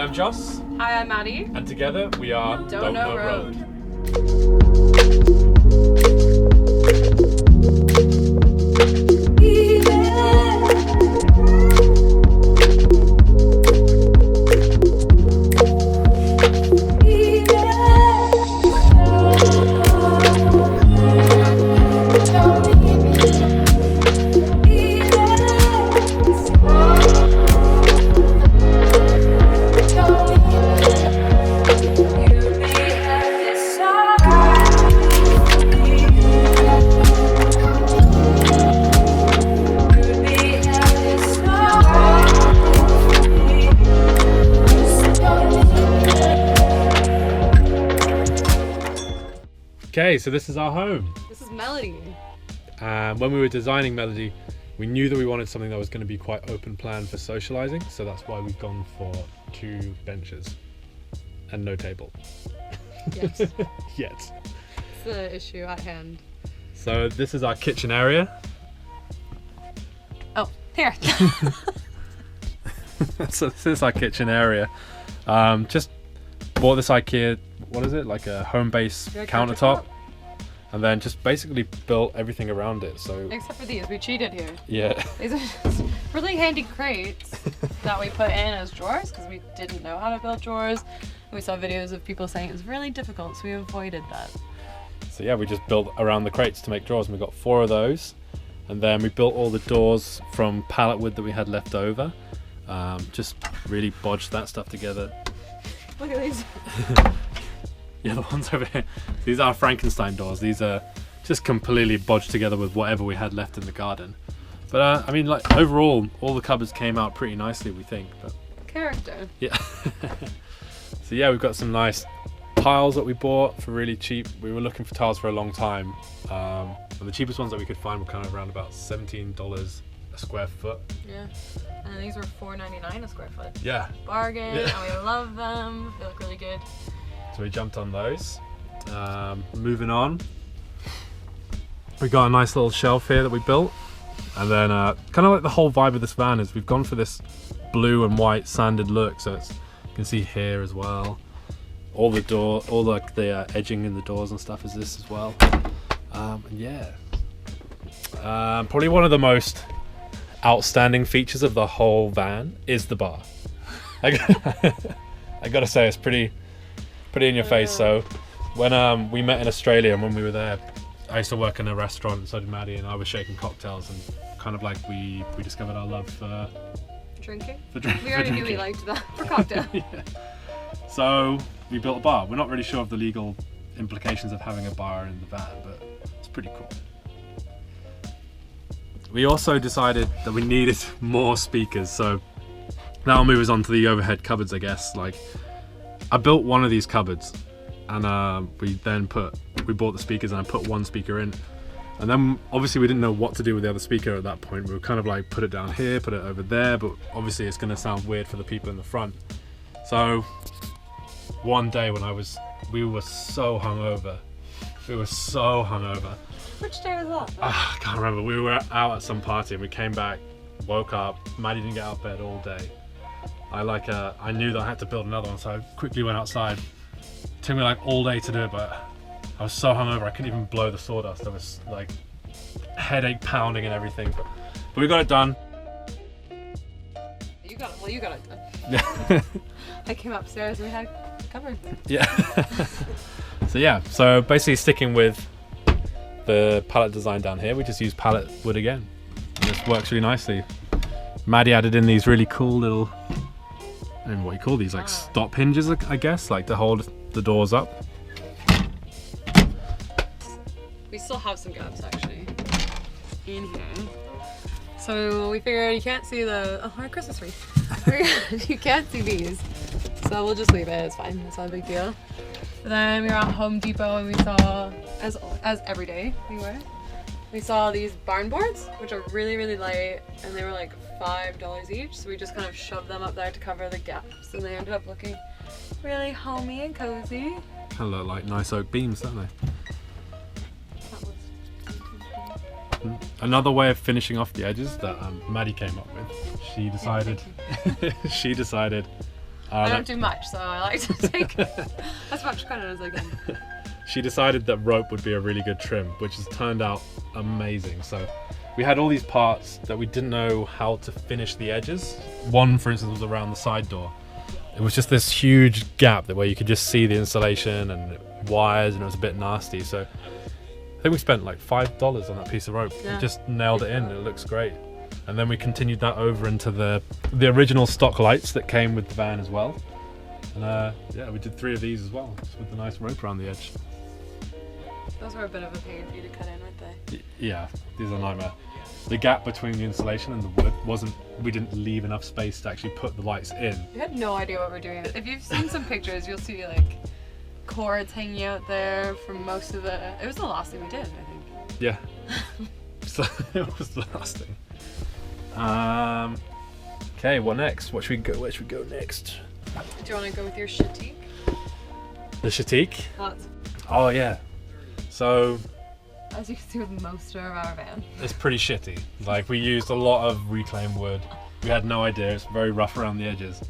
I'm Joss. Hi, I'm Maddie. And together we are Don't Know Road. Okay, so this is our home. This is Melody. When we were designing Melody, we knew that we wanted something that was going to be quite open plan for socializing, so that's why we've gone for 2 benches and no table. Yes. Yet. It's the issue at hand. So this is our kitchen area. Oh, here. So this is our kitchen area. Just bought this IKEA, what is it, like a home base countertop, and then just basically built everything around it. So Except for these, we cheated here. yeah. These are just really handy crates that we put in as drawers because we didn't know how to build drawers. We saw videos of people saying it was really difficult, so we avoided that. So yeah, we just built around the crates to make drawers, and we got 4 of those. And then we built all the doors from pallet wood that we had left over. Just really bodged that stuff together. Look at these. Yeah, the ones over here. These are Frankenstein doors. These are just completely bodged together with whatever we had left in the garden. But I mean, like overall, all the cupboards came out pretty nicely, we think. But Character. yeah. So yeah, we've got some nice tiles that we bought for really cheap. We were looking for tiles for a long time. And the cheapest ones that we could find were kind of around about $17 a square foot. Yeah. And these were $4.99 a square foot. Yeah. Bargain, Yeah. and we love them. They look really good. So we jumped on those. Moving on, we got a nice little shelf here that we built, and then kind of like the whole vibe of this van is we've gone for this blue and white sanded look. So it's, you can see here as well. All the edging in the doors and stuff is this as well. And yeah, probably one of the most outstanding features of the whole van is the bar. I gotta say, it's pretty in your face. So when we met in Australia, and when we were there, I used to work in a restaurant, and so did Maddie, and I was shaking cocktails, and kind of like we discovered our love for Drinking? drinking. We already knew we liked that for cocktail. Yeah. So we built a bar. We're not really sure of the legal implications of having a bar in the van, but it's pretty cool. We also decided that we needed more speakers, so that'll move us on to the overhead cupboards, I guess. Like, I built one of these cupboards, and we bought the speakers, and I put one speaker in, and then obviously we didn't know what to do with the other speaker at that point. We were kind of like, put it down here, put it over there, but obviously it's going to sound weird for the people in the front. So one day when we were so hungover. Which day was that? I can't remember. We were out at some party and we came back, woke up. Maddie didn't get out of bed all day. I knew that I had to build another one, so I quickly went outside. It took me like all day to do it, but I was so hungover I couldn't even blow the sawdust. I was like headache pounding and everything, but we got it done. You got it done. Yeah. I came upstairs and we had covered. Yeah. So basically sticking with the pallet design down here, we just use pallet wood again. And this works really nicely. Maddie added in these really cool little, I don't know what you call these, like stop hinges, I guess, like to hold the doors up. We still have some gaps actually in here. So we figured you can't see our Christmas tree. You can't see these. So we'll just leave it, it's fine, it's not a big deal. But then we were at Home Depot and we saw, as every day we saw these barn boards, which are really, really light, and they were like $5 each. So we just kind of shoved them up there to cover the gaps, and they ended up looking really homey and cozy. Kind of look like nice oak beams, don't they? Another way of finishing off the edges that Maddie came up with. She decided I don't do much, so I like to take as much credit as I can. She decided that rope would be a really good trim, which has turned out amazing. So we had all these parts that we didn't know how to finish the edges. One, for instance, was around the side door. It was just this huge gap where you could just see the insulation and wires, and it was a bit nasty. So I think we spent like $5 on that piece of rope. Yeah. We just nailed it in. It looks great. And then we continued that over into the original stock lights that came with the van as well. And yeah, we did 3 of these as well, just with the nice rope around the edge. Those were a bit of a pain for you to cut in, weren't they? Yeah, these are a nightmare. The gap between the insulation and the wood we didn't leave enough space to actually put the lights in. We had no idea what we're doing. If you've seen some pictures, you'll see like cords hanging out there from most of the. It was the last thing we did, I think. Yeah. So it was the last thing. Okay, what next? Where should we go next? Do you want to go with your Shatik? The Shatik? That's, Oh yeah. So as you can see with most of our van. it's pretty shitty. Like, we used a lot of reclaimed wood. We had no idea. It's very rough around the edges.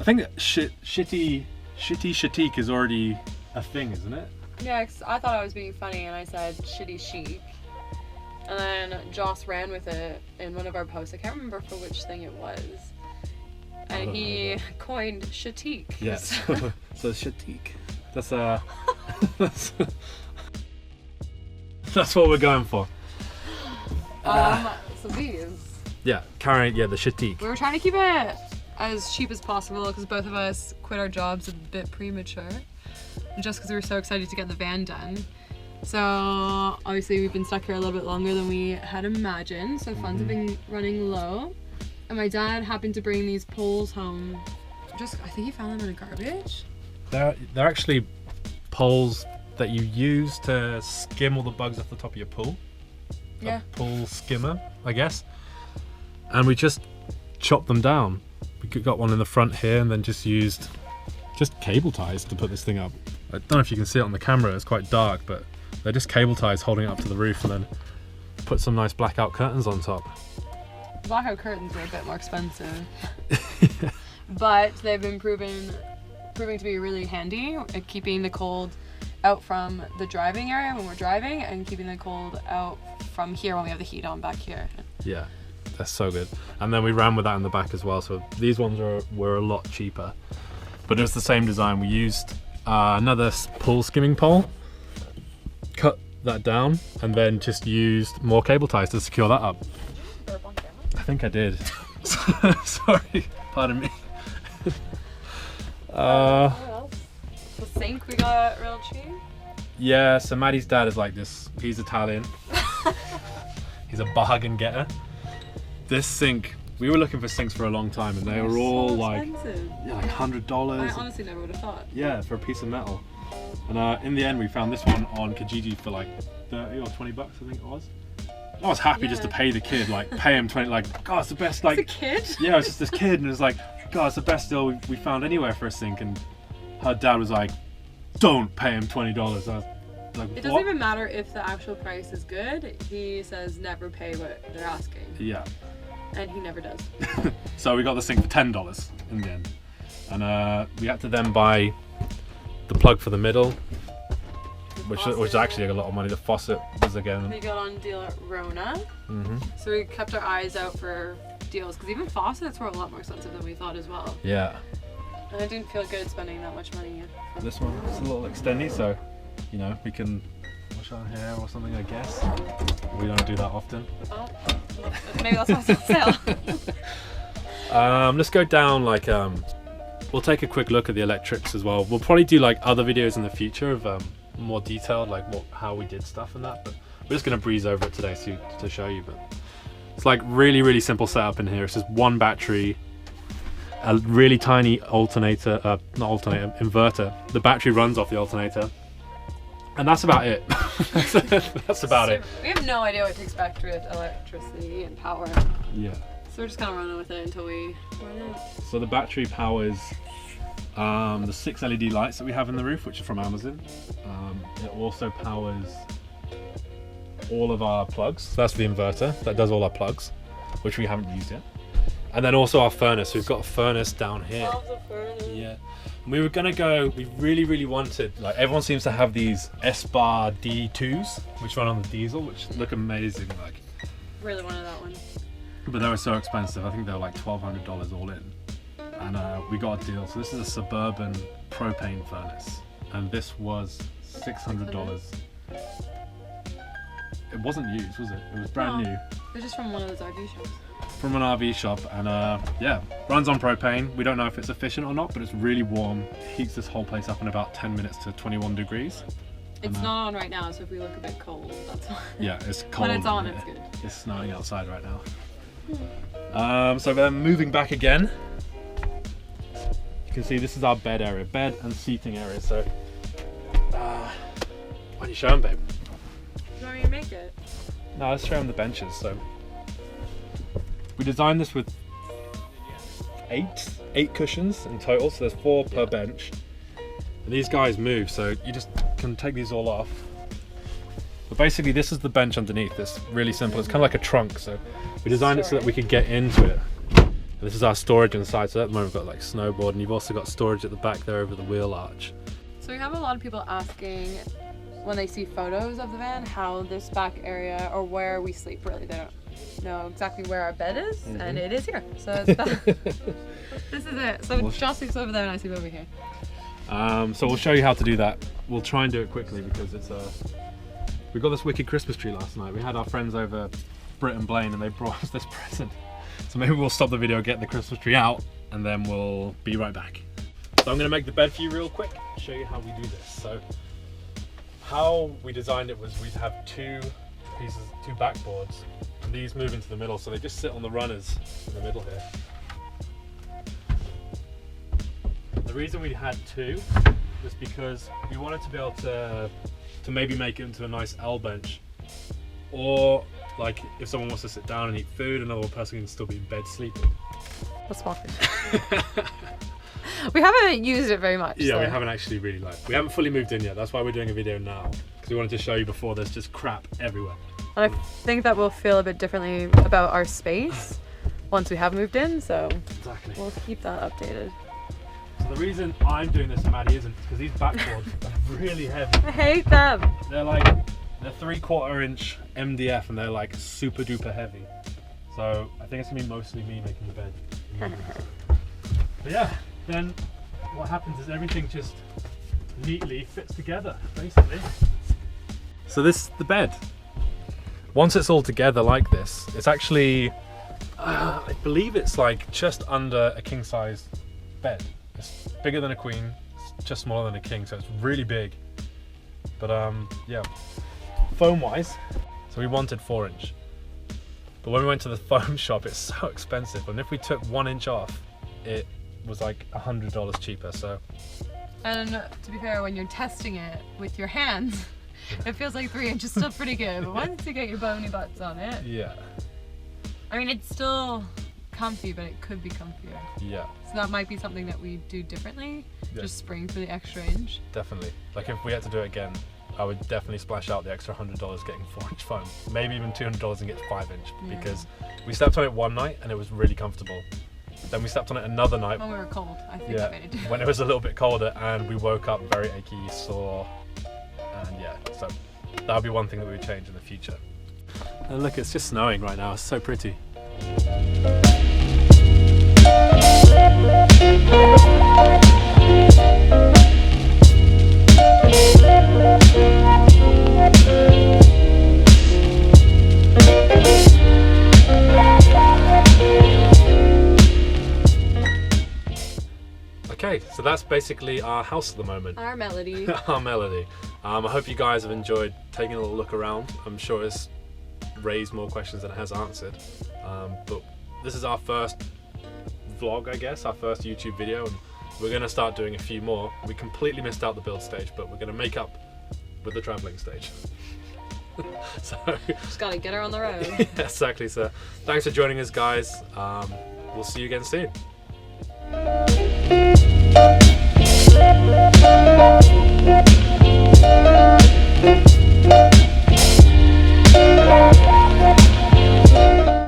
I think that shitty Shatik is already a thing, isn't it? Yeah, 'cause I thought I was being funny and I said shitty chic. And then Joss ran with it in one of our posts. I can't remember for which thing it was. And he coined Shatik. Yes. So Shatik. That's that's what we're going for. So these. Yeah, the Shatik. We were trying to keep it as cheap as possible because both of us quit our jobs a bit premature. Just because we were so excited to get the van done. So obviously we've been stuck here a little bit longer than we had imagined. So funds have been running low. And my dad happened to bring these poles home. I think he found them in a garbage. They're actually poles that you use to skim all the bugs off the top of your pool. Yeah. A pool skimmer, I guess. And we just chopped them down. We got one in the front here and then just used cable ties to put this thing up. I don't know if you can see it on the camera, it's quite dark, but they're just cable ties holding it up to the roof, and then put some nice blackout curtains on top. Blackout curtains are a bit more expensive. But they've been proving to be really handy at keeping the cold out from the driving area when we're driving and keeping the cold out from here when we have the heat on back here. Yeah, that's so good. And then we ran with that in the back as well, so these ones were a lot cheaper. But it was the same design. We used another pool skimming pole, cut that down, and then just used more cable ties to secure that up. I think I did. Sorry, pardon me. What else? The sink we got real cheap. Yeah, so Maddie's dad is like this. He's Italian. He's a bargain getter. This sink, we were looking for sinks for a long time, and they were all so like expensive. $100. I honestly never would have thought. Yeah, for a piece of metal. And in the end, we found this one on Kijiji for like 30 or 20 bucks, I think it was. I was happy just to pay the kid, like pay him 20, like, God, it's the best, like. It's a kid? Yeah, it was just this kid, and it was like, God, it's the best deal we found anywhere for a sink. And her dad was like, don't pay him $20. I was like, It doesn't even matter if the actual price is good. He says never pay what they're asking. Yeah. And he never does. So we got the sink for $10 in the end. And we had to then buy the plug for the middle, which was actually a lot of money. The faucet was again. We got on deal at Rona. So we kept our eyes out for deals because even faucets were a lot more expensive than we thought as well. Yeah. And I didn't feel good spending that much money. This one is a little extendy, so you know we can wash our hair or something. I guess we don't do that often. Oh, maybe that's why it's on sale. Let's go down like we'll take a quick look at the electrics as well. We'll probably do like other videos in the future of more detailed, like how we did stuff and that, but we're just gonna breeze over it today to show you. But it's like really simple setup in here. It's just one battery, a really tiny alternator, inverter. The battery runs off the alternator, and that's about it. That's about it. We have no idea what takes back with electricity and power. Yeah. So we're just kind of running with it until we run out. So the battery powers the 6 LED lights that we have in the roof, which are from Amazon. It also powers all of our plugs. So that's the inverter that does all our plugs, which we haven't used yet. And then also our furnace. We've got a furnace down here. Love the furnace. Yeah. We were gonna go, we really wanted, like everyone seems to have these S-Bar D2s, which run on the diesel, which look amazing. Like, Really wanted that one. but they were so expensive. I think they were like $1,200 all in. And we got a deal. So this is a Suburban propane furnace. And this was $600. It wasn't used, was it? It was brand new. They're just from one of those RV shops. From an RV shop, and yeah, runs on propane. We don't know if it's efficient or not, but it's really warm. Heats this whole place up in about 10 minutes to 21 degrees. It's not on right now, so if we look a bit cold, that's why. Yeah, it's cold. When it's on, it's good. It's snowing outside right now. So then moving back again, you can see this is our bed area, bed and seating area. So, why don't you show them, babe? You want me to make it? No, let's show them the benches. So. We designed this with eight cushions in total, so there's 4 per bench. And these guys move, so you just can take these all off. But basically this is the bench underneath. It's really simple. It's kind of like a trunk, so we designed it so that we could get into it. And this is our storage inside, so at the moment we've got like snowboard, and you've also got storage at the back there over the wheel arch. So we have a lot of people asking when they see photos of the van how this back area or where we sleep. Really, they don't know exactly where our bed is, and it is here. So it's this is it. So Josh sleeps over there and I sleep over here. So we'll show you how to do that. We'll try and do it quickly because it's we got this wicked Christmas tree last night. We had our friends over, Britt and Blaine, and they brought us this present. So maybe we'll stop the video, get the Christmas tree out, and then we'll be right back. So I'm going to make the bed for you real quick, show you how we do this. So how we designed it was we'd have 2 backboards, and these move into the middle, so they just sit on the runners in the middle here. The reason we had 2 was because we wanted to be able to maybe make it into a nice L bench, or like if someone wants to sit down and eat food, another person can still be in bed sleeping. Let's walk it. We haven't used it very much. Yeah, so. we haven't actually really we haven't fully moved in yet. That's why we're doing a video now, because we wanted to show you before there's just crap everywhere. And I think that we'll feel a bit differently about our space once we have moved in, so Exactly. we'll keep that updated. So the reason I'm doing this and Maddie isn't is because these backboards are really heavy. I hate them. They're 3/4 inch MDF, and they're like super duper heavy. So I think it's gonna be mostly me making the bed. But yeah, then what happens is everything just neatly fits together, basically. So this is the bed. Once it's all together like this, it's actually, I believe it's like just under a king size bed. It's bigger than a queen, it's just smaller than a king, so it's really big. But yeah, foam wise, so we wanted 4-inch. But when we went to the foam shop, it's so expensive. And if we took 1 inch off, it was like $100 cheaper, so. And to be fair, when you're testing it with your hands, it feels like 3 inches still pretty good, but once you get your bony butts on it, Yeah. I mean, it's still comfy, but it could be comfier. Yeah, So that might be something that we do differently, Yeah. just spring for the extra inch. definitely. Like if we had to do it again, I would definitely splash out the extra $100 getting 4-inch foam. Maybe even $200 and get 5-inch, Yeah. because we slept on it one night and it was really comfortable. Then we slept on it another night. When we were cold, I think Yeah, that made it. when it was a little bit colder, and we woke up very achy, sore, and yeah, so that would be one thing that we would change in the future. And look, it's just snowing right now. It's so pretty. Okay, so that's basically our house at the moment. Our melody. Our melody. I hope you guys have enjoyed taking a little look around. I'm sure it's raised more questions than it has answered. But this is our first vlog, I guess, our first YouTube video, and we're going to start doing a few more. We completely missed out the build stage, but we're going to make up with the travelling stage. So Just gotta get her on the road. yeah, exactly. So thanks for joining us, guys. We'll see you again soon.